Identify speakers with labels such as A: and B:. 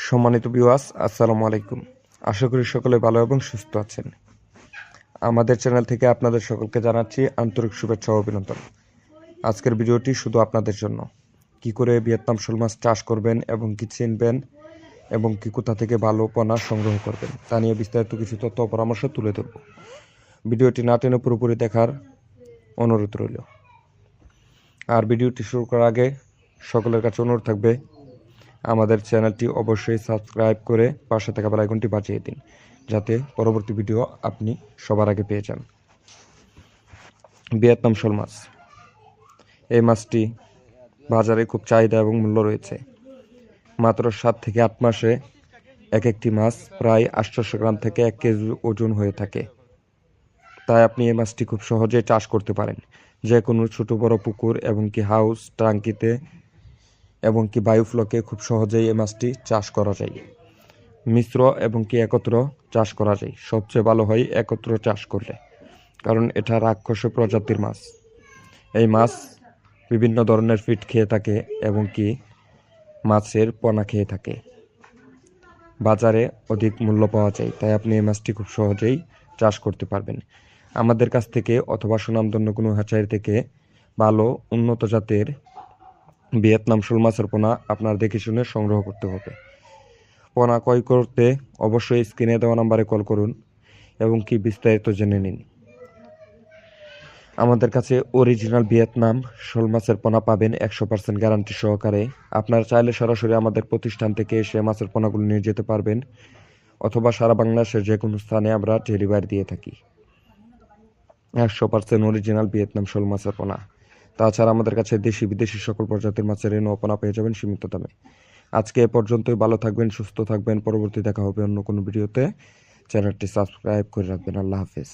A: সম্মানিত ভিউয়ার্স, আসসালামু আলাইকুম। আশা করি সকলে ভালো এবং সুস্থ আছেন। আমাদের চ্যানেল থেকে আপনাদের সকলকে জানাচ্ছি আন্তরিক শুভেচ্ছা ও অভিনন্দন। আজকের ভিডিওটি শুধু আপনাদের জন্য। কি করে ভিয়েতনাম শোল মাছ চাষ করবেন এবং কি চিনবেন এবং কি কোথা থেকে ভালো পোনা সংগ্রহ করবেন তা নিয়ে বিস্তারিত কিছু তথ্য ও পরামর্শ তুলে ধরব। ভিডিওটি না টেনে পুরোপুরি দেখার অনুরোধ রইল। আর ভিডিওটি শুরু করার আগে সকলের কাছে অনুরোধ থাকবে আমাদের চ্যানেলটি অবশ্যই সাবস্ক্রাইব করে পাশে থাকা বেল আইকনটি বাজিয়ে দিন, যাতে পরবর্তী ভিডিও আপনি সবার আগে পেয়ে যান। ভিয়েতনাম শোল মাছ, এই মাছটি বাজারে খুব চাহিদা এবং মূল্য রয়েছে। মাত্র 7 থেকে 8 মাসে একটি মাছ প্রায় 800 গ্রাম থেকে 1 কেজি ওজন হয়ে থাকে। তাই আপনি এই মাছটি খুব সহজেই চাষ করতে পারেন, যে কোনো ছোট বড় পুকুর এবং কি হাউস ট্যাঙ্কিতে এবং কি বায়োফ্লকে খুব সহজেই এই মাছটি চাষ করা যায়। মিশ্র এবং কি একত্র চাষ করা যায়। সবচেয়ে ভালো হয় একত্র চাষ করলে, কারণ এটা রাক্ষস প্রজাতির মাছ। এই মাছ বিভিন্ন ধরনের ফিড খেয়ে থাকে এবং কি মাছের পোনা খেয়ে থাকে। বাজারে অধিক মূল্য পাওয়া যায়, তাই আপনি এই মাছটি খুব সহজেই চাষ করতে পারবেন। আমাদের কাছ থেকে অথবা সুনামধন্য কোনো হ্যাচারি থেকে ভালো উন্নত জাতের ভিয়েতনাম শোল মাছের পোনা আপনার দেখে শুনে সংগ্রহ করতে হবে। পোনা ক্রয় করতে অবশ্যই স্ক্রিনে দেওয়া নাম্বারে কল করুন এবং কি বিস্তারিত জেনে নিন। আমাদের কাছে অরিজিনাল ভিয়েতনাম শোল মাছের পোনা পাবেন 100% গ্যারান্টি সহকারে। আপনারা চাইলে সরাসরি আমাদের প্রতিষ্ঠান থেকে এসে মাছের পোনাগুলো নিয়ে যেতে পারবেন, অথবা সারা বাংলাদেশের যে কোনো স্থানে আমরা ডেলিভারি দিয়ে থাকি। 100% অরিজিনাল ভিয়েতনাম শোল মাছের পোনা। তাছাড়া আমাদের কাছে দেশি বিদেশি সকল প্রজাতির মাছের রেণু ও পোনা পেয়ে যাবেন সীমিত দামে। আজকে এ পর্যন্তই। ভালো থাকবেন, সুস্থ থাকবেন। পরবর্তী দেখা হবে অন্য কোনো ভিডিওতে। চ্যানেলটি সাবস্ক্রাইব করে রাখবেন। আল্লাহ হাফেজ।